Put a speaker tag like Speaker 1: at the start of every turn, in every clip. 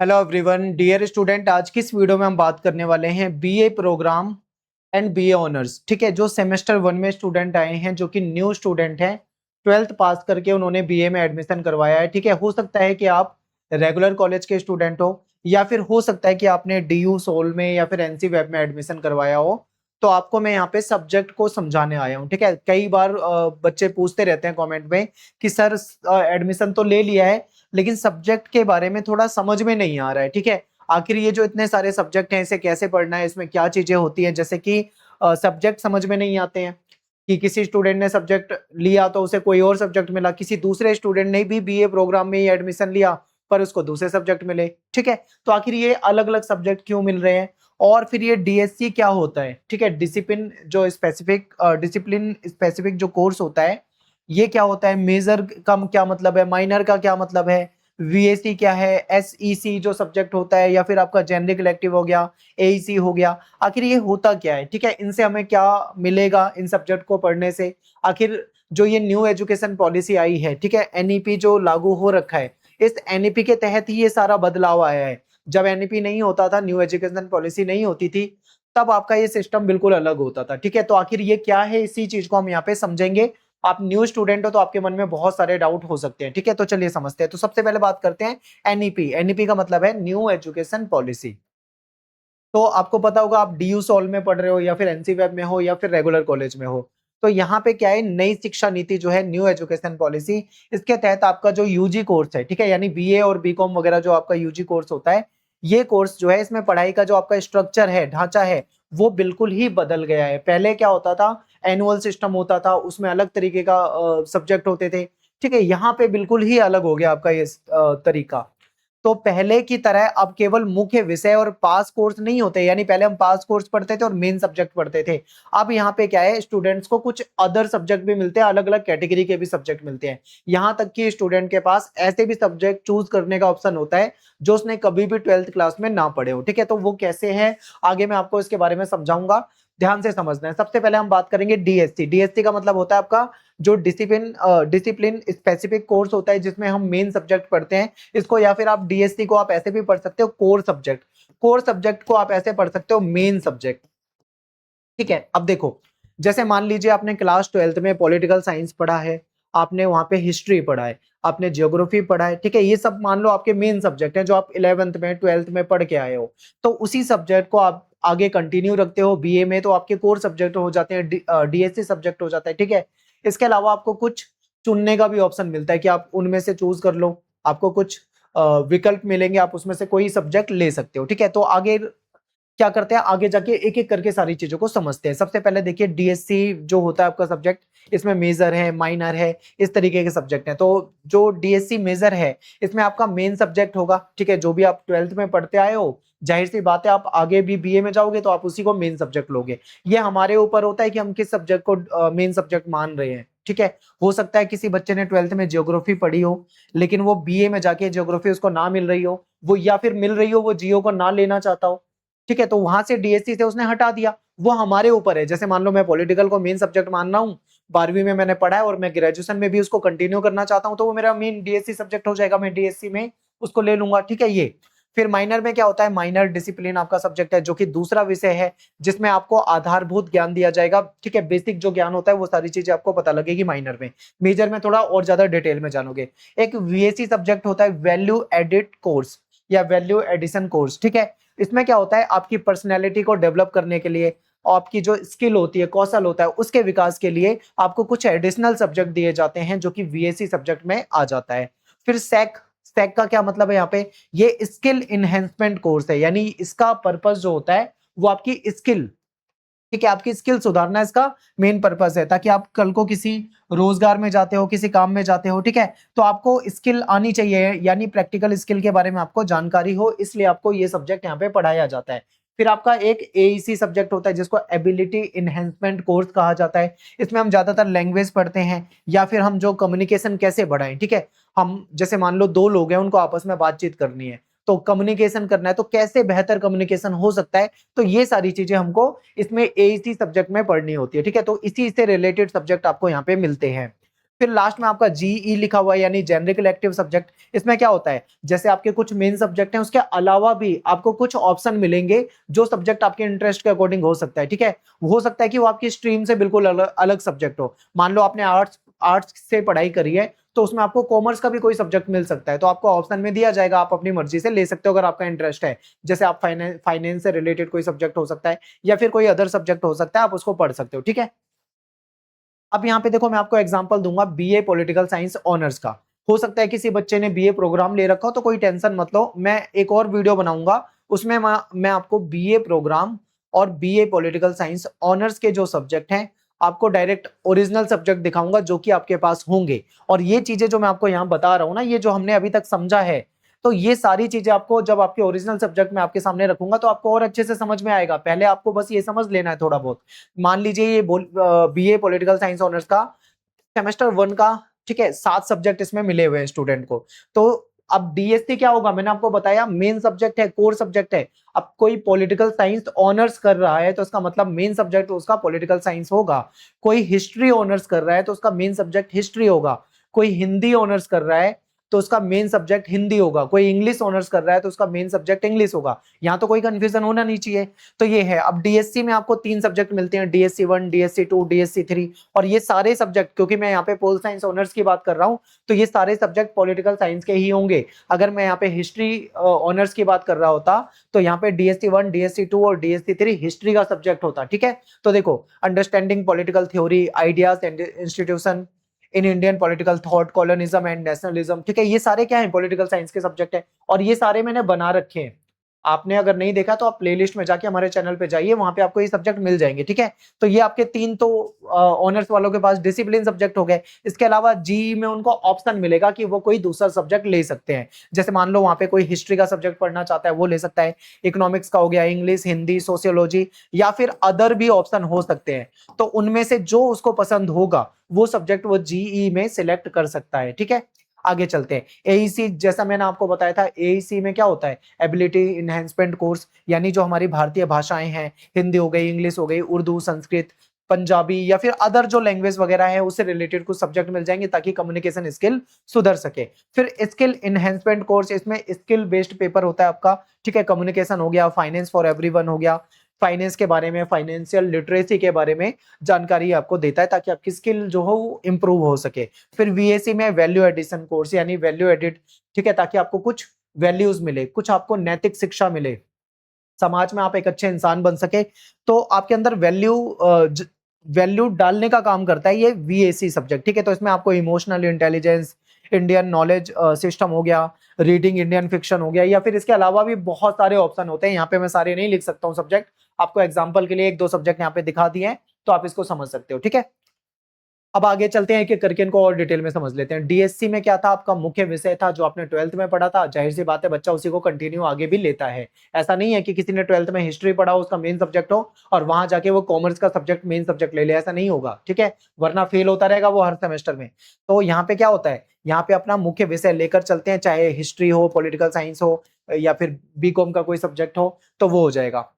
Speaker 1: Hello everyone, dear student. आज की इस वीडियो में हम बात करने वाले हैं BA programme and BA honours. ठीक है, जो सेमेस्टर 1 में स्टूडेंट आए हैं, जो कि न्यू स्टूडेंट हैं, 12th पास करके उन्होंने बीए में एडमिशन करवाया है। ठीक है, हो सकता है कि आप रेगुलर कॉलेज के स्टूडेंट हो, या फिर हो सकता है कि आपने डीयू सोल में या फिर एनसी वेब में एडमिशन करवाया हो। तो आपको मैं यहाँ पे सब्जेक्ट को समझाने आया हूँ। ठीक है, कई बार बच्चे पूछते रहते हैं कमेंट में कि सर एडमिशन तो ले लिया है, लेकिन सब्जेक्ट के बारे में थोड़ा समझ में नहीं आ रहा है। ठीक है, आखिर ये जो इतने सारे सब्जेक्ट हैं, इसे कैसे पढ़ना है, इसमें क्या चीजें होती हैं। जैसे कि सब्जेक्ट समझ में नहीं आते हैं कि किसी स्टूडेंट ने सब्जेक्ट लिया तो उसे कोई और सब्जेक्ट मिला, किसी दूसरे स्टूडेंट ने भी बीए प्रोग्राम में ही एडमिशन लिया पर उसको दूसरे सब्जेक्ट मिले। ठीक है, तो आखिर ये अलग अलग सब्जेक्ट क्यों मिल रहे हैं, और फिर ये डीएससी क्या होता है। ठीक है, डिसिप्लिन स्पेसिफिक जो कोर्स होता है, ये क्या होता है, मेजर का क्या मतलब है, माइनर का क्या मतलब है, वीएसी क्या है, एसईसी जो सब्जेक्ट होता है, या फिर आपका जेनरिक इलेक्टिव हो गया, एईसी हो गया। आखिर ये होता क्या है, ठीक है, इनसे हमें क्या मिलेगा इन सब्जेक्ट को पढ़ने से। आखिर जो ये न्यू एजुकेशन पॉलिसी आई है, ठीक है, एनईपी जो लागू हो रखा है, इस एनईपी के तहत ही ये सारा बदलाव आया है। जब एनईपी नहीं होता था, न्यू एजुकेशन पॉलिसी नहीं होती थी, तब आपका ये सिस्टम बिल्कुल अलग होता था। ठीक है, तो आखिर ये क्या है, इसी चीज को हम यहाँ पे समझेंगे। आप न्यू स्टूडेंट हो तो आपके मन में बहुत सारे डाउट हो सकते हैं। ठीक है, तो चलिए समझते हैं। तो सबसे पहले बात करते हैं एनईपी। एनईपी का मतलब है न्यू एजुकेशन पॉलिसी। तो आपको पता होगा, आप डीयू सॉल्व में पढ़ रहे हो, या फिर एनसी वेब में हो, या फिर रेगुलर कॉलेज में हो, तो यहाँ पे क्या है, नई शिक्षा नीति जो है, न्यू एजुकेशन पॉलिसी, इसके तहत आपका जो यूजी कोर्स है, ठीक है, यानी बीए और बीकॉम वगैरह जो आपका यूजी कोर्स होता है, ये कोर्स जो है, इसमें पढ़ाई का जो आपका स्ट्रक्चर है, ढांचा है, वो बिल्कुल ही बदल गया है। पहले क्या होता था, एनुअल सिस्टम होता था, उसमें अलग तरीके का सब्जेक्ट होते थे। ठीक है, यहाँ पे बिल्कुल ही अलग हो गया आपका ये तरीका। तो पहले की तरह अब केवल मुख्य विषय और पास कोर्स नहीं होते, यानी पहले हम पास कोर्स पढ़ते थे और मेन सब्जेक्ट पढ़ते थे। अब यहाँ पे क्या है, स्टूडेंट्स को कुछ अदर सब्जेक्ट भी मिलते हैं, अलग अलग कैटेगरी के भी सब्जेक्ट मिलते हैं। यहाँ तक कि स्टूडेंट के पास ऐसे भी सब्जेक्ट चूज करने का ऑप्शन होता है जो उसने कभी भी 12th क्लास में ना पढ़े हो। ठीक है, तो वो कैसे है, आगे मैं आपको इसके बारे में समझाऊंगा। ध्यान से समझना है। सबसे पहले हम बात करेंगे डीएससी। डीएससी का मतलब होता है आपका जो डिसिप्लिन स्पेसिफिक कोर्स होता है, जिसमें हम मेन सब्जेक्ट पढ़ते हैं इसको, या फिर आप डीएससी को आप ऐसे भी पढ़ सकते हो, कोर सब्जेक्ट। कोर सब्जेक्ट को आप ऐसे पढ़ सकते हो, मेन सब्जेक्ट। ठीक है, अब देखो, जैसे मान लीजिए आपने क्लास 12th में पॉलिटिकल साइंस पढ़ा है, आपने वहां पे हिस्ट्री पढ़ा है, आपने ज्योग्राफी पढ़ा है। ठीक है, ये सब मान लो आपके मेन सब्जेक्ट हैं जो आप 11th में 12th में पढ़ के आए हो। तो उसी सब्जेक्ट को आप आगे कंटिन्यू रखते हो बीए में, तो आपके कोर सब्जेक्ट हो जाते हैं, डीएससी सब्जेक्ट हो जाता है। ठीक है, इसके अलावा आपको कुछ चुनने का भी ऑप्शन मिलता है कि आप उनमें से चूज कर लो। आपको कुछ विकल्प मिलेंगे, आप उसमें से कोई सब्जेक्ट ले सकते हो। ठीक है, तो आगे क्या करते हैं, आगे जाके एक एक करके सारी चीजों को समझते हैं। सबसे पहले देखिए, डीएससी जो होता है आपका सब्जेक्ट, इसमें मेजर है, माइनर है, इस तरीके के सब्जेक्ट हैं। तो जो डीएससी मेजर है, इसमें आपका मेन सब्जेक्ट होगा। ठीक है, जो भी आप 12th में पढ़ते आए हो, जाहिर सी बात है आप आगे भी बीए में जाओगे तो आप उसी को मेन सब्जेक्ट लोगे। ये हमारे ऊपर होता है कि हम किस सब्जेक्ट को मेन सब्जेक्ट मान रहे हैं। ठीक है, हो सकता है किसी बच्चे ने 12th में ज्योग्राफी पढ़ी हो, लेकिन वो बीए में जाके ज्योग्राफी उसको ना मिल रही हो, वो या फिर मिल रही हो, वो जियो को ना लेना चाहता हो। ठीक है, तो वहां से डीएससी से उसने हटा दिया। वो हमारे ऊपर है। जैसे मान लो मैं पॉलिटिकल को मेन सब्जेक्ट मान रहा हूँ, 12वीं में मैंने पढ़ा है और मैं ग्रेजुएशन में भी उसको कंटिन्यू करना चाहता हूँ, तो वो मेरा मेन डीएससी सब्जेक्ट हो जाएगा, मैं डीएससी में उसको ले लूंगा। ठीक है, ये फिर माइनर में क्या होता है, माइनर डिसिप्लिन आपका सब्जेक्ट है, जो कि दूसरा विषय है, जिसमें आपको आधारभूत ज्ञान दिया जाएगा। ठीक है, बेसिक जो ज्ञान होता है वो सारी चीजें आपको पता लगेगी माइनर में। मेजर में थोड़ा और ज्यादा डिटेल में जानोगे। एक वीएसी सब्जेक्ट होता है, वैल्यू एडिट कोर्स या वैल्यू एडिशन कोर्स। ठीक है, इसमें क्या होता है, आपकी पर्सनैलिटी को डेवलप करने के लिए, आपकी जो स्किल होती है, कौशल होता है, उसके विकास के लिए आपको कुछ एडिशनल सब्जेक्ट दिए जाते हैं, जो कि वीएसी सब्जेक्ट में आ जाता है। फिर सैक। सैक का क्या मतलब है, यहाँ पे ये स्किल इनहेंसमेंट कोर्स है, यानी इसका पर्पस जो होता है वो आपकी स्किल, ठीक है, आपकी स्किल सुधारना इसका मेन पर्पस है, ताकि आप कल को किसी रोजगार में जाते हो, किसी काम में जाते हो, ठीक है, तो आपको स्किल आनी चाहिए, यानी प्रैक्टिकल स्किल के बारे में आपको जानकारी हो, इसलिए आपको ये सब्जेक्ट यहाँ पे पढ़ाया जाता है। फिर आपका एक एईसी सब्जेक्ट होता है, जिसको एबिलिटी इनहेंसमेंट कोर्स कहा जाता है। इसमें हम ज्यादातर लैंग्वेज पढ़ते हैं, या फिर हम जो कम्युनिकेशन कैसे बढ़ाएं। ठीक है, हम जैसे मान लो दो लोग हैं, उनको आपस में बातचीत करनी है, तो कम्युनिकेशन करना है, तो कैसे बेहतर कम्युनिकेशन हो सकता है, तो ये सारी चीजें हमको इसमें एईसी सब्जेक्ट में पढ़नी होती है। ठीक है, तो इसी से रिलेटेड सब्जेक्ट आपको यहाँ पे मिलते हैं। फिर लास्ट में आपका जीई लिखा हुआ है यानी जेनरिक इलेक्टिव सब्जेक्ट। इसमें क्या होता है, जैसे आपके कुछ मेन सब्जेक्ट हैं उसके अलावा भी आपको कुछ ऑप्शन मिलेंगे जो सब्जेक्ट आपके इंटरेस्ट के अकॉर्डिंग हो सकता है, ठीक है। हो सकता है कि वो आपकी स्ट्रीम से बिल्कुल अलग सब्जेक्ट हो। मान लो आपने आर्ट्स आर्ट्स से पढ़ाई करी है तो उसमें आपको कॉमर्स का भी कोई सब्जेक्ट मिल सकता है, तो आपको ऑप्शन में दिया जाएगा, आप अपनी मर्जी से ले सकते हो अगर आपका इंटरेस्ट है। जैसे आप फाइनेंस से रिलेटेड कोई सब्जेक्ट हो सकता है या फिर कोई अदर सब्जेक्ट हो सकता है, आप उसको पढ़ सकते हो, ठीक है। अब यहाँ पे देखो मैं आपको एग्जांपल दूंगा बीए पॉलिटिकल साइंस ऑनर्स का। हो सकता है किसी बच्चे ने बीए प्रोग्राम ले रखा हो, तो कोई टेंशन मत लो, मैं एक और वीडियो बनाऊंगा उसमें मैं आपको बीए प्रोग्राम और बीए पॉलिटिकल साइंस ऑनर्स के जो सब्जेक्ट हैं आपको डायरेक्ट ओरिजिनल सब्जेक्ट दिखाऊंगा जो कि आपके पास होंगे। और ये चीजें जो मैं आपको यहाँ बता रहा हूँ ना, ये जो हमने अभी तक समझा है, तो ये सारी चीजें आपको जब आपके ओरिजिनल सब्जेक्ट में आपके सामने रखूंगा तो आपको और अच्छे से समझ में आएगा। पहले आपको बस ये समझ लेना है थोड़ा बहुत। मान लीजिए ये बीए पॉलिटिकल साइंस ऑनर्स का सेमेस्टर 1 का, ठीक है, 7 सब्जेक्ट इसमें मिले हुए हैं स्टूडेंट को। तो अब डीएससी क्या होगा, मैंने आपको बताया मेन सब्जेक्ट है, कोर सब्जेक्ट है। अब कोई पॉलिटिकल साइंस ऑनर्स कर रहा है तो उसका मतलब मेन सब्जेक्ट उसका पॉलिटिकल साइंस होगा। कोई हिस्ट्री ऑनर्स कर रहा है तो उसका मेन सब्जेक्ट हिस्ट्री होगा। कोई हिंदी ऑनर्स कर रहा है तो उसका मेन सब्जेक्ट हिंदी होगा। कोई इंग्लिश ऑनर्स कर रहा है तो उसका मेन सब्जेक्ट इंग्लिश होगा। यहाँ तो कोई कंफ्यूजन होना नहीं चाहिए। तो ये है। अब डीएससी में आपको 3 सब्जेक्ट मिलते हैं, डीएससी 1, डीएससी 2, डीएससी 3। और ये सारे सब्जेक्ट, क्योंकि मैं यहाँ पे पोल साइंस ऑनर्स की बात कर रहा हूँ, तो ये सारे सब्जेक्ट पॉलिटिकल साइंस के ही होंगे। अगर मैं यहाँ पे हिस्ट्री ऑनर्स की बात कर रहा होता तो यहाँ पे डीएससी 1, डीएससी 2 और डीएससी 3 हिस्ट्री का सब्जेक्ट होता, ठीक है। तो देखो, understanding political theory, ideas and institution in Indian political thought, colonialism and nationalism, ठीक है, ये सारे क्या है, पॉलिटिकल साइंस के सब्जेक्ट है। और ये सारे मैंने बना रखे हैं। आपने अगर नहीं देखा तो आप प्लेलिस्ट में जाके हमारे चैनल पे जाइए, वहां पे आपको ये सब्जेक्ट मिल जाएंगे, ठीक है। तो ये आपके 3 तो ऑनर्स वालों के पास डिसिप्लिन सब्जेक्ट हो गए। इसके अलावा जी में उनको ऑप्शन मिलेगा कि वो कोई दूसरा सब्जेक्ट ले सकते हैं। जैसे मान लो वहां पे कोई हिस्ट्री का सब्जेक्ट पढ़ना चाहता है वो ले सकता है, इकोनॉमिक्स का हो गया, इंग्लिश, हिंदी, सोशियोलॉजी, या फिर अदर भी ऑप्शन हो सकते हैं। तो उनमें से जो उसको पसंद होगा वो सब्जेक्ट वो जीई में सिलेक्ट कर सकता है, ठीक है। आगे चलते हैं। एईसी, जैसा मैंने आपको बताया था, एईसी में क्या होता है, एबिलिटी इनहेंसमेंट कोर्स, यानी जो हमारी भारतीय भाषाएं हैं, हिंदी हो गई, इंग्लिश हो गई, उर्दू, संस्कृत, पंजाबी या फिर अदर जो लैंग्वेज वगैरह है उससे रिलेटेड कुछ सब्जेक्ट मिल जाएंगे ताकि कम्युनिकेशन स्किल सुधर सके। फिर स्किल इनहेंसमेंट कोर्स, इसमें स्किल बेस्ड पेपर होता है आपका, ठीक है। कम्युनिकेशन हो गया, फाइनेंस फॉर एवरीवन हो गया, फाइनेंस के बारे में, फाइनेंशियल लिटरेसी के बारे में जानकारी आपको देता है ताकि आपकी स्किल जो हो वो इंप्रूव हो सके। फिर वीएसी में वैल्यू एडिशन कोर्स यानी वैल्यू एडिट, ठीक है, ताकि आपको कुछ वैल्यूज मिले, कुछ आपको नैतिक शिक्षा मिले, समाज में आप एक अच्छे इंसान बन सके। तो आपके अंदर वैल्यू डालने का काम करता है ये वीएसी सब्जेक्ट, ठीक है। तो इसमें आपको emotional intelligence, Indian knowledge system हो गया, रीडिंग इंडियन फिक्शन हो गया, या फिर इसके अलावा भी बहुत सारे ऑप्शन होते हैं। यहाँ पे मैं सारे नहीं लिख सकता हूँ सब्जेक्ट, आपको एग्जाम्पल के लिए 1-2 सब्जेक्ट यहाँ पे दिखा दिए हैं तो आप इसको समझ सकते हो, ठीक है। अब आगे चलते हैं, एक एक करके इनको और डिटेल में समझ लेते हैं। डीएससी में क्या था, आपका मुख्य विषय था जो आपने 12th में पढ़ा था। जाहिर सी बात है बच्चा उसी को कंटिन्यू आगे भी लेता है। ऐसा नहीं है कि किसी ने 12th में हिस्ट्री पढ़ा हो, उसका मेन सब्जेक्ट हो, और वहां जाके वो कॉमर्स का सब्जेक्ट मेन सब्जेक्ट ले ले, ऐसा नहीं होगा, ठीक है। वरना फेल होता रहेगा वो हर सेमेस्टर में। तो यहाँ पे क्या होता है, यहाँ पे अपना मुख्य विषय लेकर चलते हैं, चाहे हिस्ट्री हो, पॉलिटिकल साइंस हो, या फिर बीकॉम का कोई सब्जेक्ट हो, तो वो हो जाएगा।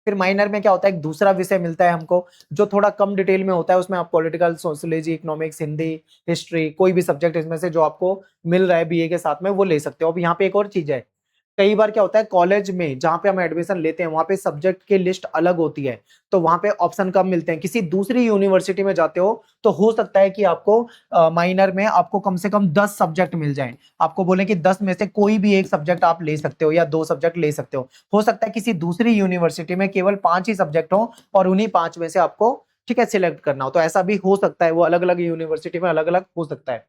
Speaker 1: फिर माइनर में क्या होता है, एक दूसरा विषय मिलता है हमको जो थोड़ा कम डिटेल में होता है। उसमें आप political, sociology, economics, Hindi, history, कोई भी सब्जेक्ट इसमें से जो आपको मिल रहा है बीए के साथ में वो ले सकते हो। अब यहाँ पे एक और चीज है, कई बार क्या होता है कॉलेज में जहाँ पे हम एडमिशन लेते हैं वहां पे सब्जेक्ट की लिस्ट अलग होती है, तो वहां पे ऑप्शन कम मिलते हैं। किसी दूसरी यूनिवर्सिटी में जाते हो तो हो सकता है कि आपको माइनर में आपको कम से कम 10 सब्जेक्ट मिल जाएं। आपको बोले कि 10 में से कोई भी एक सब्जेक्ट आप ले सकते हो या 2 सब्जेक्ट ले सकते हो सकता है किसी दूसरी यूनिवर्सिटी में केवल 5 ही सब्जेक्ट हो और उन्हीं 5 में से आपको, ठीक है, सिलेक्ट करना हो। तो ऐसा भी हो सकता है, वो अलग अलग यूनिवर्सिटी में अलग अलग हो सकता है।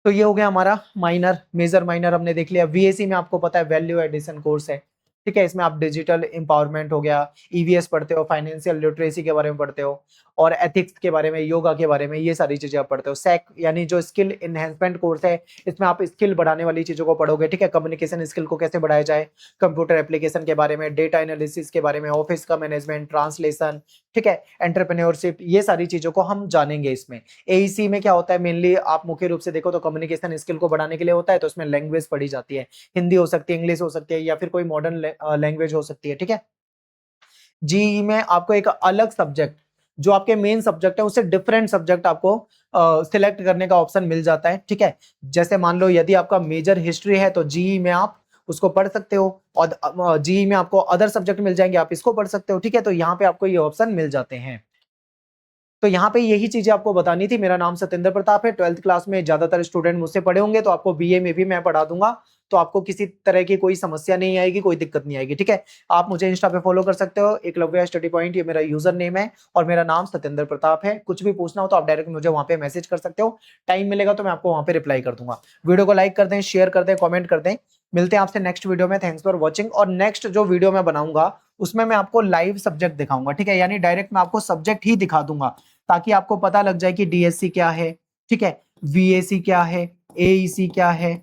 Speaker 1: तो ये हो गया हमारा माइनर। मेजर माइनर हमने देख लिया। वीएसी में आपको पता है वैल्यू एडिशन कोर्स है, ठीक है। इसमें आप डिजिटल एम्पावरमेंट हो गया, ईवीएस पढ़ते हो, फाइनेंशियल लिटरेसी के बारे में पढ़ते हो, और एथिक्स के बारे में, योगा के बारे में, ये सारी चीजें आप पढ़ते हो। सैक यानी जो स्किल इनहेंसमेंट कोर्स है, इसमें आप स्किल बढ़ाने वाली चीजों को पढ़ोगे, ठीक है। कम्युनिकेशन स्किल को कैसे बढ़ाया जाए, कंप्यूटर एप्लीकेशन के बारे में, डेटा एनालिसिस के बारे में, ऑफिस का मैनेजमेंट, ट्रांसलेशन, ठीक है, एंटरप्रेन्योरशिप, ये सारी चीजों को हम जानेंगे इसमें। एईसी में क्या होता है, मेनली आप मुख्य रूप से देखो तो कम्युनिकेशन स्किल को बढ़ाने के लिए होता है, तो उसमें लैंग्वेज पढ़ी जाती है। हिंदी हो सकती है, इंग्लिश हो सकती है, या फिर कोई मॉडर्न लैंग्वेज हो सकती है, ठीक है। जीई में आपको एक अलग सब्जेक्ट जो आपके मेन सब्जेक्ट है उससे डिफरेंट सब्जेक्ट आपको सिलेक्ट करने का ऑप्शन मिल जाता है। ठीक है, जैसे मान लो यदि आपका मेजर हिस्ट्री है तो जीई में आप उसको पढ़ सकते हो, और जीई में आपको अदर सब्जेक्ट मिल जाएंगे, आप इसको पढ़ सकते हो। ठीक है, तो यहाँ पे आपको ये ऑप्शन मिल जाते हैं। तो यहाँ पे यही चीजें आपको बतानी थी। मेरा नाम सत्येंद्र प्रताप है। 12th क्लास में ज्यादातर स्टूडेंट मुझसे पढ़े होंगे, तो आपको बीए में भी मैं पढ़ा दूंगा, तो आपको किसी तरह की कोई समस्या नहीं आएगी, कोई दिक्कत नहीं आएगी। ठीक है, आप मुझे इंस्टा पे फॉलो कर सकते हो, एकलव्य स्टडी पॉइंट ये मेरा यूजर नेम है, और मेरा नाम सत्येंद्र प्रताप है। कुछ भी पूछना हो तो आप डायरेक्ट मुझे वहां पे मैसेज कर सकते हो, टाइम मिलेगा तो मैं आपको वहां पे रिप्लाई कर दूंगा। वीडियो को लाइक कर दें, शेयर कर दें, कॉमेंट कर दें। मिलते हैं आपसे नेक्स्ट वीडियो में। Thanks for watching. और नेक्स्ट जो वीडियो मैं बनाऊंगा उसमें मैं आपको लाइव सब्जेक्ट दिखाऊंगा। ठीक है, यानी डायरेक्ट मैं आपको सब्जेक्ट ही दिखा दूंगा, ताकि आपको पता लग जाए कि डीएससी क्या है, ठीक है, वीएसी क्या है, एईसी क्या है,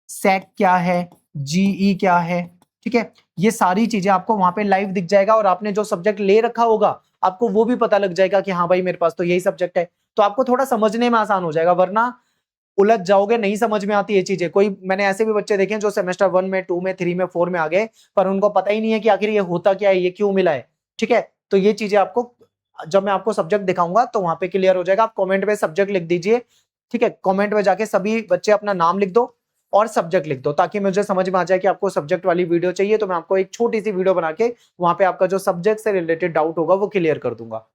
Speaker 1: सैक क्या है, जीई क्या है। ठीक है, ये सारी चीजें आपको वहां पे लाइव दिख जाएगा, और आपने जो सब्जेक्ट ले रखा होगा आपको वो भी पता लग जाएगा कि हाँ भाई मेरे पास तो यही सब्जेक्ट है, तो आपको थोड़ा समझने में आसान हो जाएगा, वरना उलझ जाओगे, नहीं समझ में आती ये चीजें। कोई मैंने ऐसे भी बच्चे देखे हैं जो सेमेस्टर 1 में, 2 में, 3 में, 4 में आ गए, पर उनको पता ही नहीं है कि आखिर ये होता क्या है, ये क्यों मिला है। ठीक है, तो ये चीजें आपको जब मैं आपको सब्जेक्ट दिखाऊंगा तो वहां पे क्लियर हो जाएगा। आप कमेंट में सब्जेक्ट लिख दीजिए। ठीक है, कमेंट में जाके सभी बच्चे अपना नाम लिख दो और सब्जेक्ट लिख दो, ताकि मुझे समझ में आ जाए कि आपको सब्जेक्ट वाली वीडियो चाहिए, तो मैं आपको एक छोटी सी वीडियो बना के वहां पे आपका जो सब्जेक्ट से रिलेटेड डाउट होगा वो क्लियर कर दूंगा।